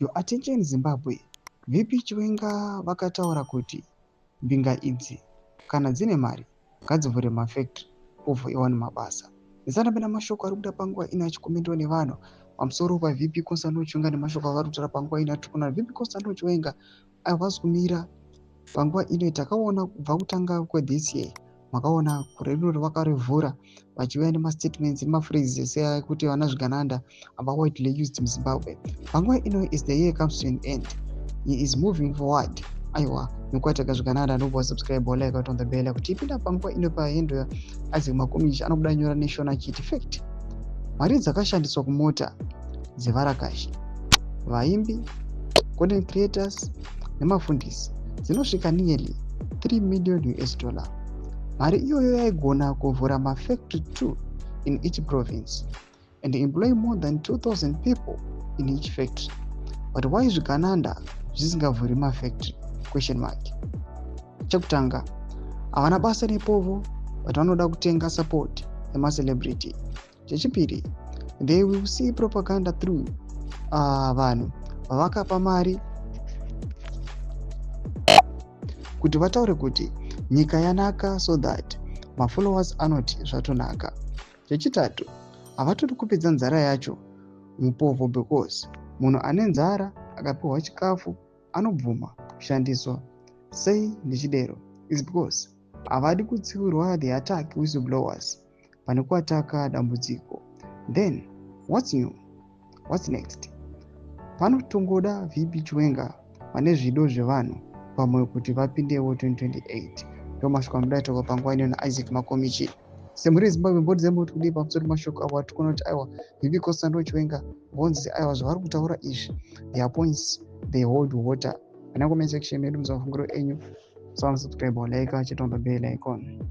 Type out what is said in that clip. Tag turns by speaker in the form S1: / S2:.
S1: Your attention Zimbabwe. VP Chiwenga vakataura kuti mbinga idzi kana dzine mari ngadzivhure mafactory obva iwana mabasa. Ndisana mashoko ari kuda panguva ino achikomentwa nevanhu pamusoro paVP Constantine Chiwenga nemashoko avari kutaura panguva ino atirikuona VP Constantine Chiwenga avazi kumira panguva ino. Takaona kubva kutanga kwethis year makaona kureruro vakarivhura vachiuya nemastatements nemaphrases ekuti vana zvigananda ava widely used muZimbabwe. Panguva ino is the year comes to an end. He is moving forward. Aiwa, nokwataka zvigananda nobva subscribe like on the bell kuti ipinda panguva ino paendo Isaac Makomichi anobuda nyora nation achiti fact mari dzakashandiswa kumota dzevarakashi, vaimbi, content creators nemafundisi dzinosvika nearly $3 million. Mari iyoyo yaigona kuvhura mafactory 2 in each province and employ more than 2,000 people in each factory. But why zvigananda zvisingavhuri mafactory? Question mark. Chekutanga, havana basa nepovo but vanoda kutenga support yemacelebrity. Chechipiri, they will see propaganda through vanhu vavakapa mari kuti vataure kuti nyika yanaka so that mafollowers anoti zvatonaka. Chechitatu, havatodi kupedza nzara yacho mupovo because munhu ane nzara akapiwa chikafu anobvuma kushandiswa sei nechidero is because havadi kutsiurwa the attack whistleblowers pane kuataka dambudziko. Then what's new? What's next? Panotongoda VP Chiwenga vane zvido zvevanhu pamwe kuti vapindewo 2028. Ndomashoko amudaitoka panguva ino naIsaac Makomichi. Semhuri Zimbabwe mbodi dzemboti kudii pamusoro mashoko avo atirikuona kuti aiwa VP Constantine Chiwenga vonzi aiwa zvavari kutaura izvi their points they hold water. Pana comment section medu muzamafungiro enyu. Subscribe like, chitondo bell icon.